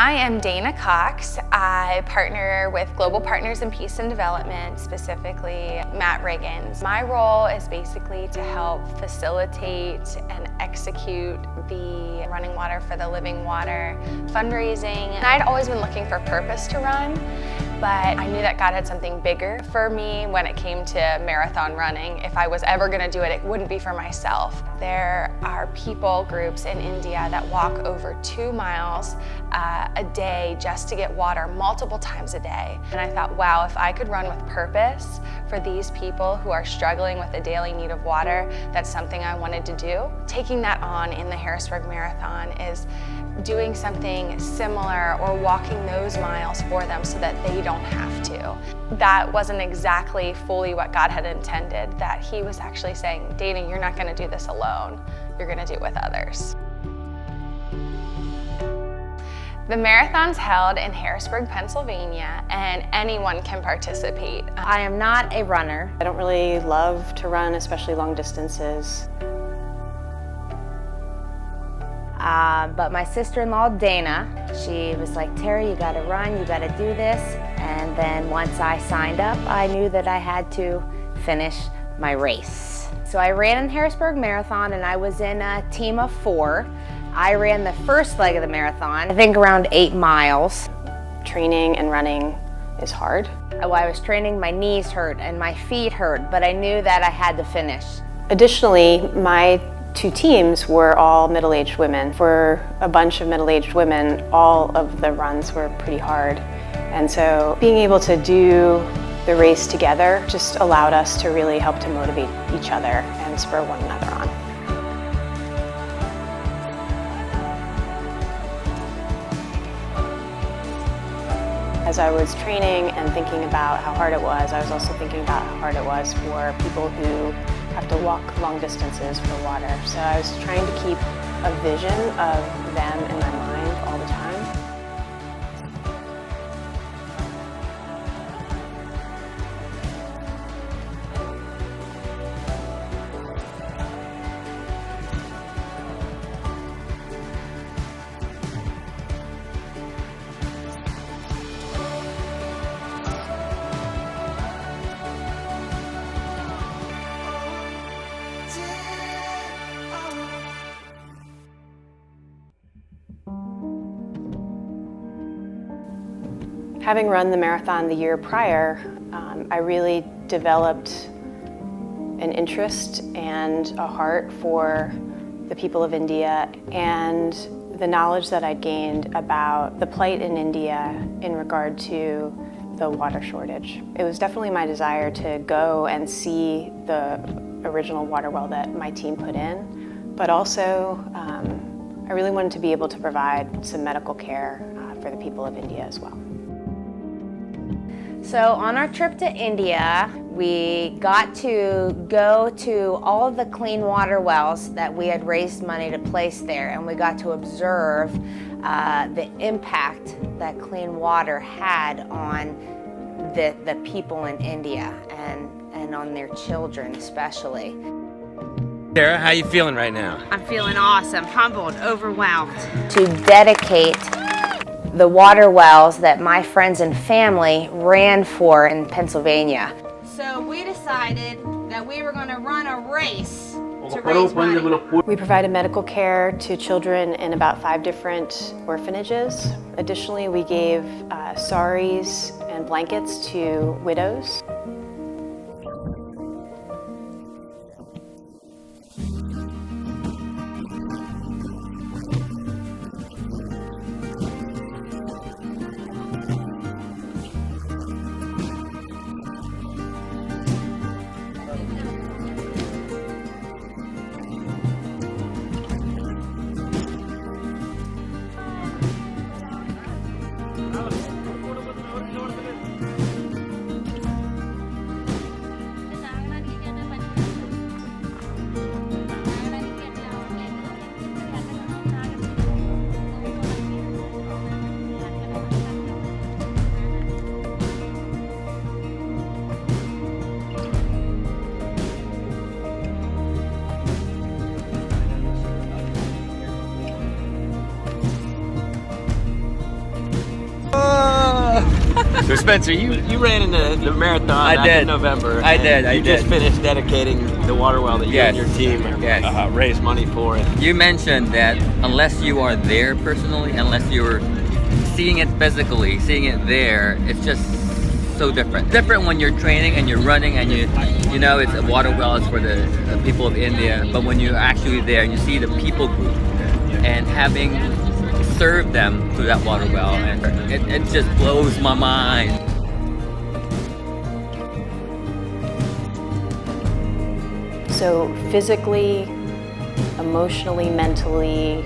I am Dana Cox. I partner with Global Partners in Peace and Development, specifically Matt Riggins. My role is basically to help facilitate and execute the Running Water for the Living Water fundraising. And I'd always been looking for purpose to run, but I knew that God had something bigger for me when it came to marathon running. If I was ever going to do it, it wouldn't be for myself. There are people groups in India that walk over 2 miles a day just to get water multiple times a day. And I thought, wow, if I could run with purpose for these people who are struggling with a daily need of water, that's something I wanted to do. Taking that on in the Harrisburg Marathon is doing something similar or walking those miles for them so that they don't have to. That wasn't exactly fully what God had intended, that He was actually saying, Dana, you're not going to do this alone. You're going to do it with others. The marathon's held in Harrisburg, Pennsylvania, and anyone can participate. I am not a runner. I don't really love to run, especially long distances. But my sister-in-law, Dana, she was like, Terry, you gotta run, you gotta do this. And then once I signed up, I knew that I had to finish my race. So I ran in Harrisburg Marathon and I was in a team of 4. I ran the first leg of the marathon, I think around 8 miles. Training and running is hard. While I was training, my knees hurt and my feet hurt, but I knew that I had to finish. Additionally, my 2 teams were all middle-aged women. For a bunch of middle-aged women, all of the runs were pretty hard. And so being able to do the race together just allowed us to really help to motivate each other and spur one another on. As I was training and thinking about how hard it was, I was also thinking about how hard it was for people who have to walk long distances for water. So I was trying to keep a vision of them in my mind all the time. Having run the marathon the year prior, I really developed an interest and a heart for the people of India and the knowledge that I'd gained about the plight in India in regard to the water shortage. It was definitely my desire to go and see the original water well that my team put in, but also I really wanted to be able to provide some medical care for the people of India as well. So on our trip to India, we got to go to all of the clean water wells that we had raised money to place there, and we got to observe the impact that clean water had on the people in India and on their children especially. Sarah, how you feeling right now? I'm feeling awesome, humbled, overwhelmed. To dedicate the water wells that my friends and family ran for in Pennsylvania. So we decided that we were going to run a race to raise money. We provided medical care to children in about 5 different orphanages. Additionally, we gave saris and blankets to widows. So Spencer, You ran in the marathon back in November. I did. You just finished dedicating the water well that you and your team raised money for. You mentioned that unless you are there personally, unless you're seeing it physically, seeing it there, it's just so different. Different when you're training and you're running and you know it's a water well is for the people of India, but when you're actually there and you see the people group and having served them through that water well, and it just blows my mind. So physically, emotionally, mentally,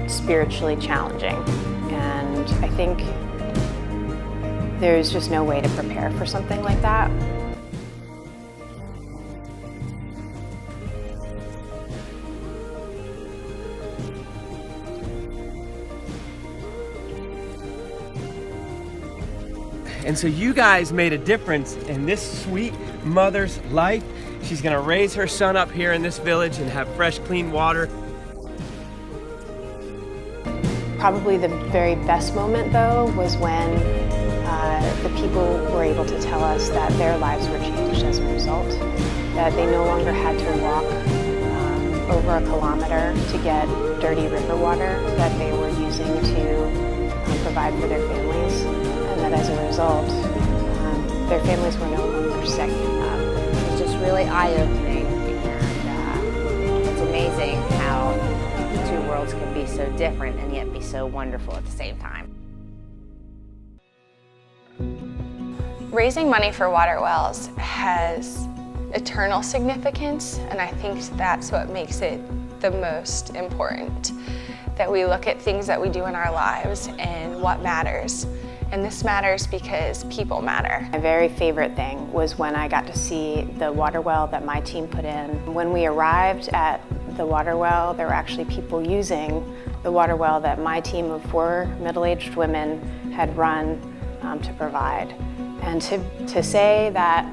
spiritually challenging. And I think there's just no way to prepare for something like that. And so you guys made a difference in this sweet mother's life. She's gonna raise her son up here in this village and have fresh, clean water. Probably the very best moment, though, was when the people were able to tell us that their lives were changed as a result, that they no longer had to walk over a kilometer to get dirty river water that they were using to provide for their families, and that as a result, their families were no longer sick. It's just really eye-opening, and it's amazing how the two worlds can be so different and yet be so wonderful at the same time. Raising money for water wells has eternal significance, and I think that's what makes it the most important. That we look at things that we do in our lives and what matters. And this matters because people matter. My very favorite thing was when I got to see the water well that my team put in. When we arrived at the water well, there were actually people using the water well that my team of 4 middle-aged women had run to provide. And to say that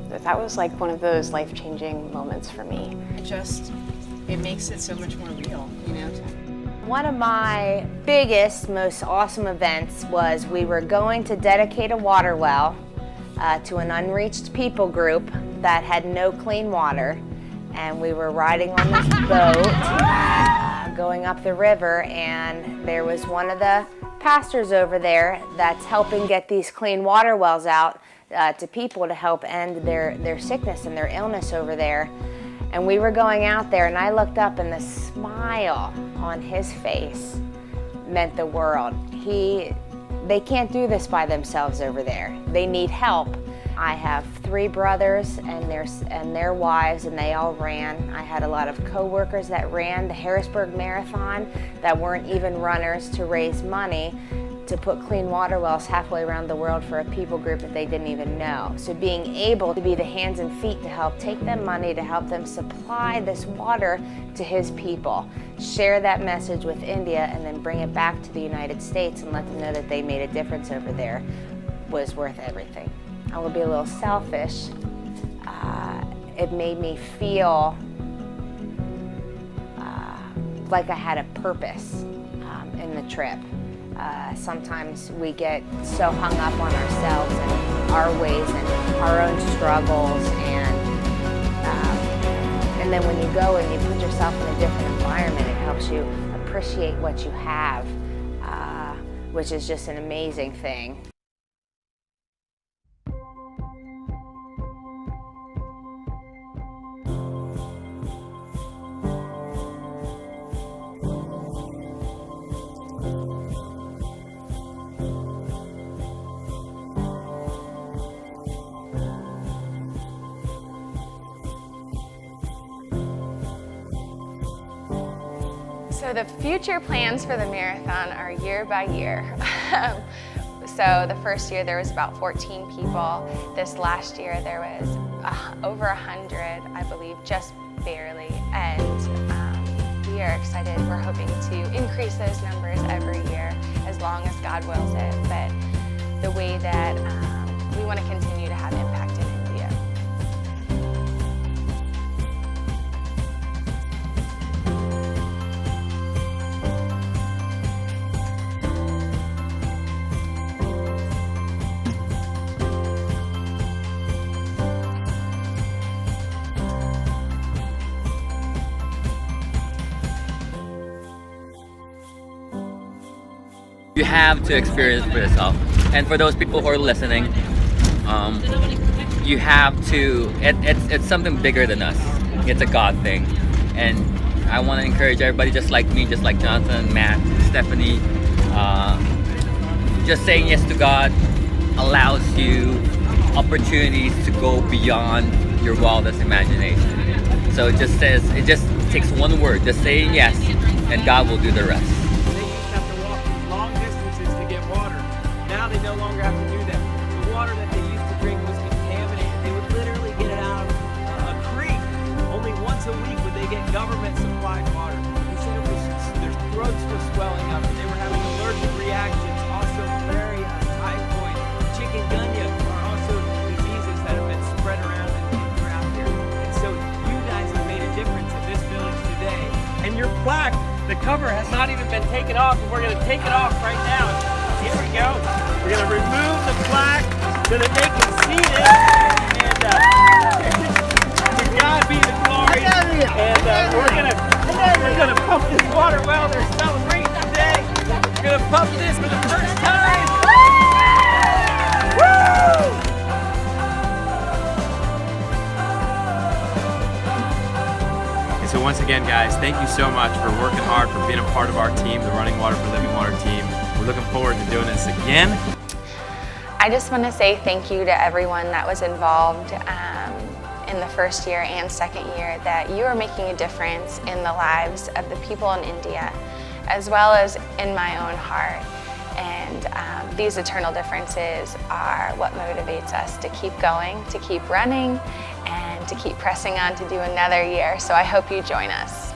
that was like one of those life-changing moments for me. It makes it so much more real, you know? One of my biggest, most awesome events was we were going to dedicate a water well to an unreached people group that had no clean water. And we were riding on this boat going up the river, and there was one of the pastors over there that's helping get these clean water wells out to people to help end their sickness and their illness over there. And we were going out there, and I looked up, and the smile on his face meant the world. They can't do this by themselves over there. They need help. I have 3 brothers and their wives, and they all ran. I had a lot of co-workers that ran the Harrisburg Marathon that weren't even runners to raise money to put clean water wells halfway around the world for a people group that they didn't even know. So being able to be the hands and feet to help take them money, to help them supply this water to his people, share that message with India, and then bring it back to the United States and let them know that they made a difference over there was worth everything. I will be a little selfish. It made me feel like I had a purpose in the trip. Sometimes we get so hung up on ourselves and our ways and our own struggles, and then when you go and you put yourself in a different environment, it helps you appreciate what you have, which is just an amazing thing. So the future plans for the marathon are year by year. So the first year there was about 14 people. This last year there was over 100, I believe, just barely. And we are excited. We're hoping to increase those numbers every year as long as God wills it. But the way that we want to continue to have impact in India. You have to experience for yourself. And for those people who are listening, you have to, it's something bigger than us. It's a God thing. And I want to encourage everybody just like me, just like Jonathan, Matt, Stephanie, just saying yes to God allows you opportunities to go beyond your wildest imagination. So it just takes one word, just saying yes, and God will do the rest. They used to have to walk these long distances to get water. Now they no longer have to do that. The water that they used to drink was contaminated. They would literally get it out of a creek. Only once a week would they get government supplied water. They said their throats were swelling up and they were having allergic reactions. Also malaria, typhoid, chikungunya are also diseases that have been spread around here. And so you guys have made a difference in this village today. And your plaque, the cover has not even been taken off, and we're going to take it off right now. Here we go. We're going to remove the plaque so that they can see this. And to God be the glory. And we're gonna pump this water well. They're celebrating today. We're gonna pump this for the first time. Woo! And so once again, guys, thank you so much for working hard, for being a part of our team, the Running Water for Living Water team. We're looking forward to doing this again. I just want to say thank you to everyone that was involved in the first year and second year, that you are making a difference in the lives of the people in India, as well as in my own heart. And these eternal differences are what motivates us to keep going, to keep running, and to keep pressing on to do another year. So I hope you join us.